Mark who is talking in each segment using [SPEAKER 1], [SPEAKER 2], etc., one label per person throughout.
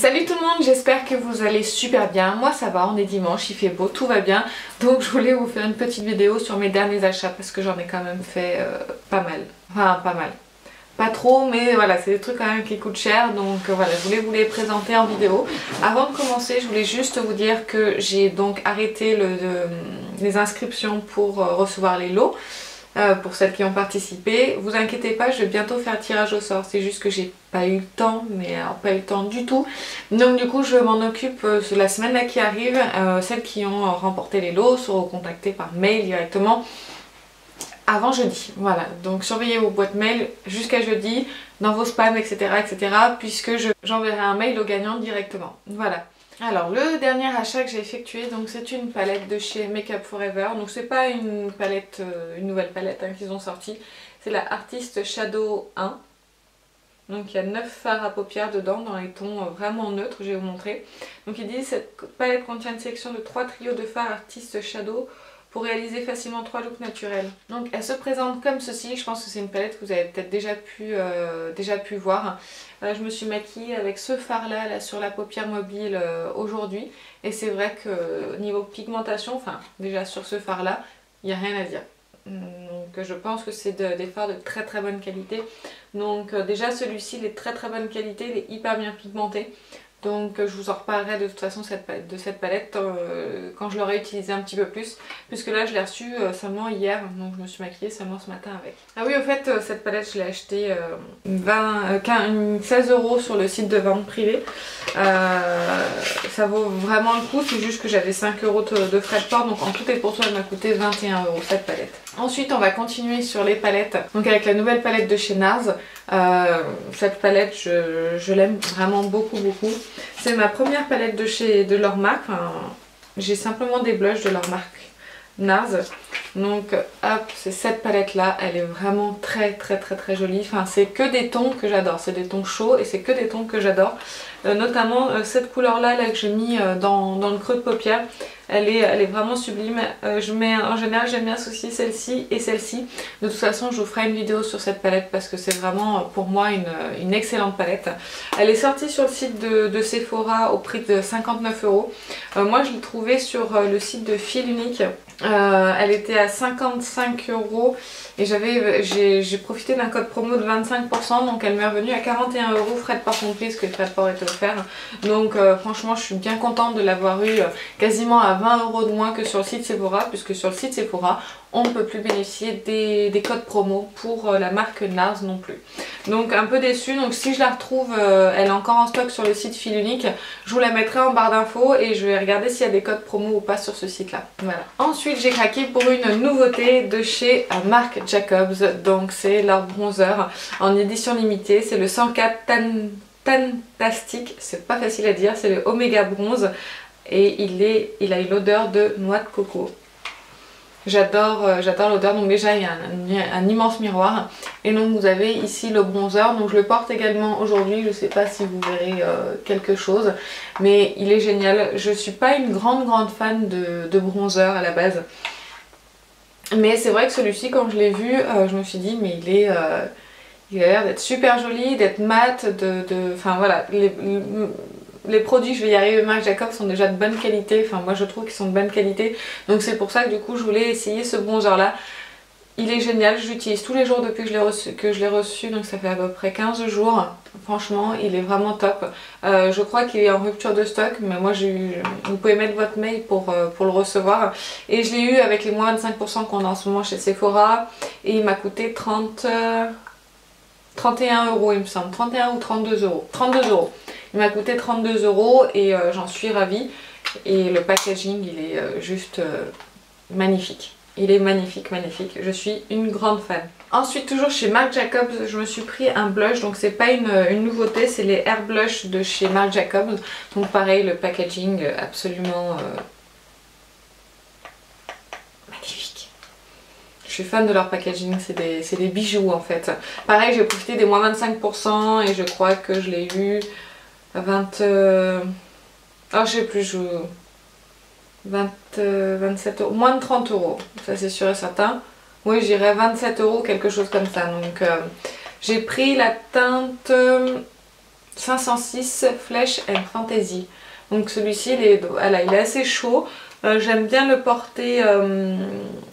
[SPEAKER 1] Salut tout le monde, j'espère que vous allez super bien. Moi ça va, on est dimanche, il fait beau, tout va bien. Donc je voulais vous faire une petite vidéo sur mes derniers achats parce que j'en ai quand même fait pas mal. Enfin pas mal. Pas trop, mais voilà, c'est des trucs quand même qui coûtent cher. Donc voilà, je voulais vous les présenter en vidéo. Avant de commencer, je voulais juste vous dire que j'ai donc arrêté les inscriptions pour recevoir les lots. Pour celles qui ont participé, vous inquiétez pas, je vais bientôt faire le tirage au sort, c'est juste que j'ai pas eu le temps, mais alors pas eu le temps du tout. Donc du coup je m'en occupe la semaine là qui arrive. Celles qui ont remporté les lots seront contactées par mail directement avant jeudi. Voilà, donc surveillez vos boîtes mail jusqu'à jeudi, dans vos spams, etc. etc. puisque j'enverrai un mail aux gagnants directement. Voilà. Alors le dernier achat que j'ai effectué, donc c'est une palette de chez Make Up For Ever. Donc c'est pas une palette, une nouvelle palette qu'ils ont sortie, c'est la Artist Shadow 1. Donc il y a 9 fards à paupières dedans dans les tons vraiment neutres, je vais vous montrer. Donc il dit cette palette contient une sélection de 3 trios de fards Artist Shadow pour réaliser facilement 3 looks naturels. Donc elle se présente comme ceci, je pense que c'est une palette que vous avez peut-être déjà pu voir. Je me suis maquillée avec ce fard là sur la paupière mobile aujourd'hui. Et c'est vrai que niveau pigmentation, enfin déjà sur ce fard là, il n'y a rien à dire. Donc je pense que c'est des fards de très très bonne qualité. Donc déjà celui-ci il est de très très bonne qualité, il est hyper bien pigmenté. Donc je vous en reparlerai de toute façon de cette palette quand je l'aurai utilisée un petit peu plus. Puisque là je l'ai reçue seulement hier, donc je me suis maquillée seulement ce matin avec. Ah oui, au fait cette palette je l'ai achetée 16 € sur le site de vente privée. Ça vaut vraiment le coup, c'est juste que j'avais 5 € de frais de port. Donc en tout et pour tout elle m'a coûté 21 € cette palette. Ensuite on va continuer sur les palettes. Donc avec la nouvelle palette de chez NARS. Cette palette je l'aime vraiment beaucoup. C'est ma première palette de leur marque. Enfin, j'ai simplement des blushs de leur marque NARS. Donc hop, c'est cette palette là, elle est vraiment très jolie. Enfin c'est que des tons que j'adore, c'est des tons chauds et c'est que des tons que j'adore. Notamment cette couleur là que j'ai mis dans le creux de paupière. Elle est vraiment sublime. En général j'aime bien associer celle-ci et celle-ci. De toute façon je vous ferai une vidéo sur cette palette parce que c'est vraiment pour moi une excellente palette. Elle est sortie sur le site de Sephora au prix de 59 €. Moi je l'ai trouvée sur le site de Fil Unique. Elle était à 55 € et j'ai profité d'un code promo de 25%, donc elle m'est revenue à 41 € frais de port compris parce que les frais de port étaient offerts. Donc franchement je suis bien contente de l'avoir eu quasiment à 20 € de moins que sur le site Sephora, puisque sur le site Sephora on ne peut plus bénéficier des codes promo pour la marque NARS non plus. Donc un peu déçue, donc si je la retrouve, elle est encore en stock sur le site Fil Unique, je vous la mettrai en barre d'infos et je vais regarder s'il y a des codes promo ou pas sur ce site là. Voilà. Ensuite j'ai craqué pour une nouveauté de chez Marc Jacobs, donc c'est leur bronzer en édition limitée, c'est le 104 Tantastic, c'est pas facile à dire, c'est le Omega Bronze et il a une odeur de noix de coco. J'adore l'odeur. Donc déjà il y a un immense miroir et donc vous avez ici le bronzer, donc je le porte également aujourd'hui. Je sais pas si vous verrez quelque chose, mais il est génial. Je suis pas une grande fan de bronzer à la base, mais c'est vrai que celui-ci quand je l'ai vu je me suis dit mais il a l'air d'être super joli, d'être mat, enfin voilà, les produits, je vais y arriver, Marc Jacobs sont déjà de bonne qualité, enfin moi je trouve qu'ils sont de bonne qualité, donc c'est pour ça que du coup je voulais essayer ce bronzer là. Il est génial, je l'utilise tous les jours depuis que je l'ai reçu, donc ça fait à peu près 15 jours, franchement il est vraiment top. Je crois qu'il est en rupture de stock, mais moi vous pouvez mettre votre mail pour le recevoir, et je l'ai eu avec les moins 25% qu'on a en ce moment chez Sephora, et il m'a coûté 31 € il me semble, 31 ou 32 €, 32 €. Il m'a coûté 32 € et j'en suis ravie. Et le packaging il est juste magnifique. Il est magnifique. Je suis une grande fan. Ensuite toujours chez Marc Jacobs, je me suis pris un blush. Donc c'est pas une nouveauté, c'est les Air Blush de chez Marc Jacobs. Donc pareil, le packaging absolument magnifique. Je suis fan de leur packaging, c'est des bijoux en fait. Pareil, j'ai profité des moins 25% et je crois que je l'ai eu à 20... oh je sais plus, 27 €, moins de 30 €, ça c'est sûr et certain. Oui, j'irais 27 €, quelque chose comme ça. Donc j'ai pris la teinte 506 Flesh and Fantasy. Donc celui-ci il est assez chaud. J'aime bien le porter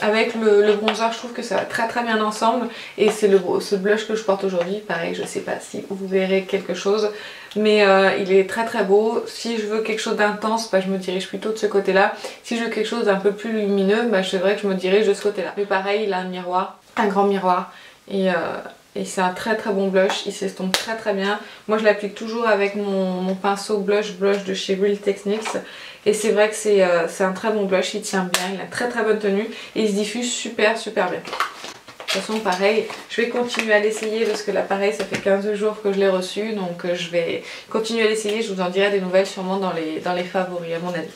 [SPEAKER 1] avec le bronzer, je trouve que ça va très très bien ensemble. Et c'est ce blush que je porte aujourd'hui, pareil, je sais pas si vous verrez quelque chose. Mais il est très très beau. Si je veux quelque chose d'intense, bah, je me dirige plutôt de ce côté-là. Si je veux quelque chose d'un peu plus lumineux, bah, c'est vrai que je me dirige de ce côté-là. Mais pareil, il a un miroir, un grand miroir. Et c'est un très très bon blush, il s'estompe très très bien. Moi je l'applique toujours avec mon pinceau blush de chez Real Techniques. Et c'est vrai que c'est un très bon blush, il tient bien, il a une très très bonne tenue. Et il se diffuse super super bien. De toute façon pareil, je vais continuer à l'essayer parce que là pareil ça fait 15 jours que je l'ai reçu. Donc je vais continuer à l'essayer, je vous en dirai des nouvelles sûrement dans les favoris à mon avis.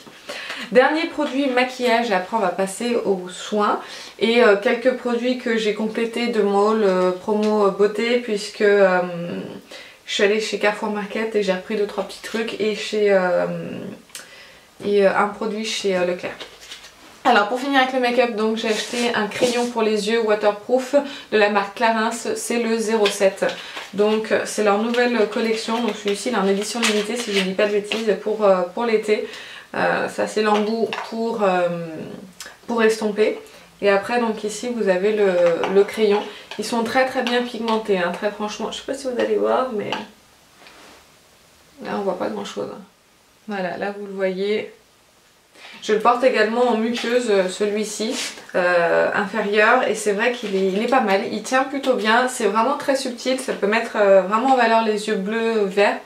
[SPEAKER 1] Dernier produit maquillage et après on va passer aux soins et quelques produits que j'ai complétés de mon haul promo beauté puisque je suis allée chez Carrefour Market et j'ai repris 2-3 petits trucs et un produit chez Leclerc. Alors pour finir avec le make-up, donc j'ai acheté un crayon pour les yeux waterproof de la marque Clarins, c'est le 07. Donc c'est leur nouvelle collection, donc celui-ci il est en édition limitée si je ne dis pas de bêtises pour l'été. Ça c'est l'embout pour estomper. Et après donc ici vous avez le crayon. Ils sont très très bien pigmentés, hein, très franchement. Je sais pas si vous allez voir mais là on voit pas grand chose. Voilà, là vous le voyez. Je le porte également en muqueuse, celui-ci, inférieur, et c'est vrai qu'il est pas mal, il tient plutôt bien, c'est vraiment très subtil, ça peut mettre vraiment en valeur les yeux bleus, verts.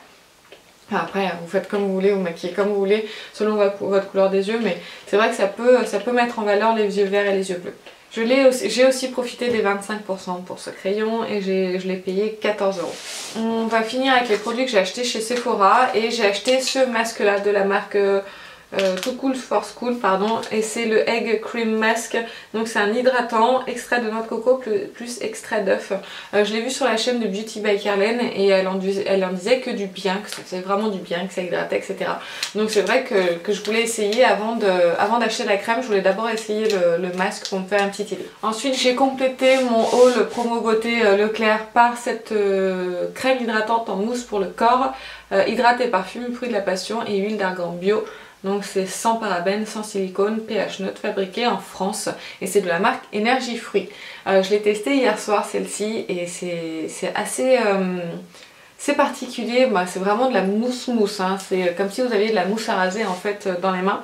[SPEAKER 1] Après vous faites comme vous voulez, vous maquillez comme vous voulez, selon votre couleur des yeux, mais c'est vrai que ça peut mettre en valeur les yeux verts et les yeux bleus. J'ai aussi profité des 25% pour ce crayon et je l'ai payé 14 €. On va finir avec les produits que j'ai achetés chez Sephora et j'ai acheté ce masque là de la marque Too Cool for School, pardon, et c'est le Egg Cream Mask. Donc c'est un hydratant, extrait de noix de coco plus extrait d'œuf. Je l'ai vu sur la chaîne de Beauty by Carlène et elle en disait que du bien, que ça faisait vraiment du bien, que ça hydratait, etc. Donc c'est vrai que je voulais essayer avant d'acheter la crème, je voulais d'abord essayer le masque pour me faire un petit idée. Ensuite j'ai complété mon haul promo beauté Leclerc par cette crème hydratante en mousse pour le corps, hydratée parfum, fruit de la passion et huile d'argan bio. Donc c'est sans parabènes, sans silicone, pH neutre, fabriqué en France et c'est de la marque Énergie Fruits. Je l'ai testé hier soir celle-ci et c'est assez c'est particulier, bah, c'est vraiment de la mousse, hein. C'est comme si vous aviez de la mousse à raser en fait dans les mains.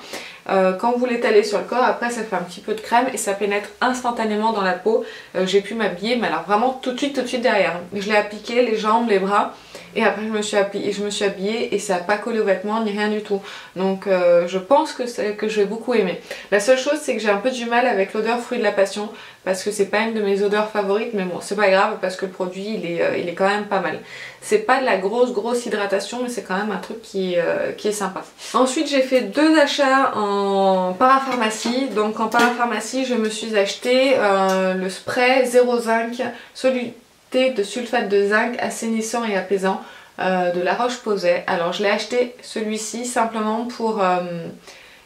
[SPEAKER 1] Quand vous l'étalez sur le corps, après ça fait un petit peu de crème et ça pénètre instantanément dans la peau. J'ai pu m'habiller, mais alors vraiment tout de suite derrière. Je l'ai appliqué les jambes, les bras et après je me suis habillée et ça n'a pas collé aux vêtements ni rien du tout. Donc je pense que je vais beaucoup aimer. La seule chose c'est que j'ai un peu du mal avec l'odeur fruit de la passion parce que c'est pas une de mes odeurs favorites, mais bon c'est pas grave parce que le produit il est quand même pas mal. C'est pas de la grosse hydratation mais c'est quand même un truc qui est sympa. Ensuite j'ai fait 2 achats en parapharmacie. Donc en parapharmacie je me suis acheté le spray 0,5 soluté de sulfate de zinc assainissant et apaisant de La Roche-Posay. Alors je l'ai acheté celui-ci simplement pour...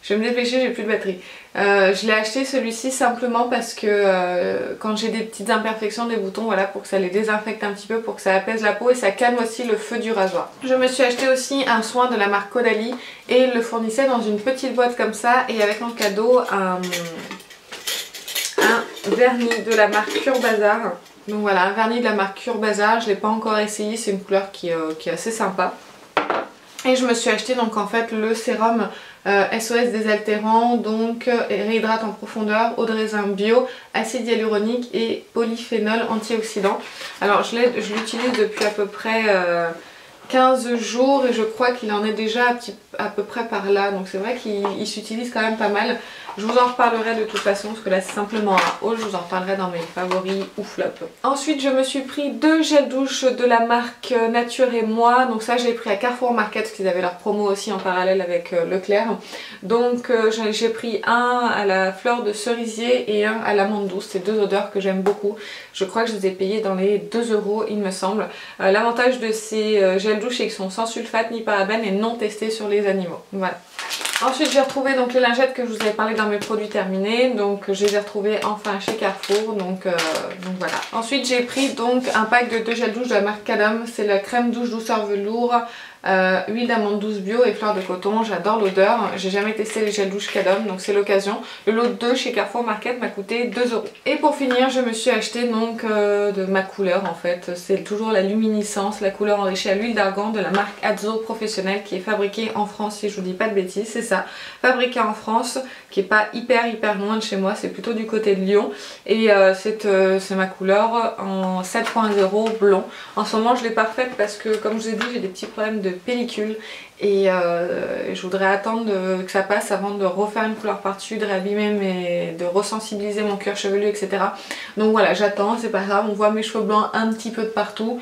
[SPEAKER 1] je vais me dépêcher, j'ai plus de batterie. Je l'ai acheté celui-ci simplement parce que quand j'ai des petites imperfections, des boutons, voilà, pour que ça les désinfecte un petit peu, pour que ça apaise la peau et ça calme aussi le feu du rasoir. Je me suis acheté aussi un soin de la marque Caudalie et il le fournissait dans une petite boîte comme ça et avec en cadeau un vernis de la marque Cure Bazar. Donc voilà, un vernis de la marque Cure Bazar, je ne l'ai pas encore essayé, c'est une couleur qui est assez sympa. Et je me suis acheté donc en fait le sérum SOS désaltérant, donc réhydrate en profondeur, eau de raisin bio, acide hyaluronique et polyphénol antioxydant. Alors je l'utilise depuis à peu près 15 jours et je crois qu'il en est déjà à peu près par là, donc c'est vrai qu'il s'utilise quand même pas mal. Je vous en reparlerai de toute façon parce que là c'est simplement un haul, je vous en reparlerai dans mes favoris ou flop. Ensuite je me suis pris 2 gels douche de la marque Nature et Moi, donc ça j'ai pris à Carrefour Market parce qu'ils avaient leur promo aussi en parallèle avec Leclerc. Donc j'ai pris un à la fleur de cerisier et un à l'amande douce, c'est 2 odeurs que j'aime beaucoup. Je crois que je les ai payés dans les 2 € il me semble. L'avantage de ces gels douche c'est qu'ils sont sans sulfate ni parabènes et non testés sur les animaux. Voilà. Ensuite j'ai retrouvé donc les lingettes que je vous avais parlé dans mes produits terminés, donc je les ai retrouvées enfin chez Carrefour, donc voilà. Ensuite j'ai pris donc un pack de 2 gels douche de la marque Cadom, c'est la crème douche douceur velours, huile d'amande douce bio et fleur de coton. J'adore l'odeur, j'ai jamais testé les gels douche Cadom donc c'est l'occasion. Le lot 2 chez Carrefour Market m'a coûté 2 €. Et pour finir je me suis acheté donc de ma couleur en fait, c'est toujours la luminescence, la couleur enrichie à l'huile d'argan de la marque Azo Professionnel qui est fabriquée en France si je vous dis pas de bêtises, c'est ça, fabriquée en France, qui est pas hyper loin de chez moi, c'est plutôt du côté de Lyon et c'est ma couleur en 7.0 blond. En ce moment je l'ai pas refaite parce que comme je vous ai dit j'ai des petits problèmes de pellicule et je voudrais attendre que ça passe avant de refaire une couleur par-dessus, de réabîmer de ressensibiliser mon cuir chevelu etc. Donc voilà, j'attends, c'est pas grave, on voit mes cheveux blancs un petit peu de partout.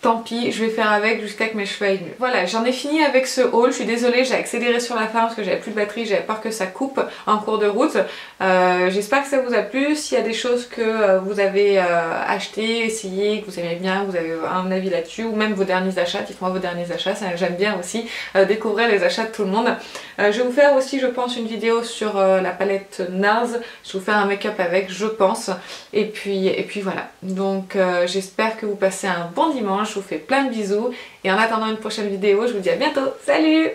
[SPEAKER 1] Tant pis, je vais faire avec jusqu'à que mes cheveux aillent mieux. Voilà, j'en ai fini avec ce haul. Je suis désolée, j'ai accéléré sur la fin parce que j'avais plus de batterie, j'avais peur que ça coupe en cours de route. J'espère que ça vous a plu. S'il y a des choses que vous avez achetées, essayées, que vous aimez bien, que vous avez un avis là-dessus, ou même vos derniers achats, dites-moi vos derniers achats, j'aime bien aussi découvrir les achats de tout le monde. Je vais vous faire aussi, je pense, une vidéo sur la palette NARS. Je vais vous faire un make-up avec, je pense. Et puis voilà. Donc j'espère que vous passez un bon dimanche. Je vous fais plein de bisous et en attendant une prochaine vidéo, je vous dis à bientôt. Salut!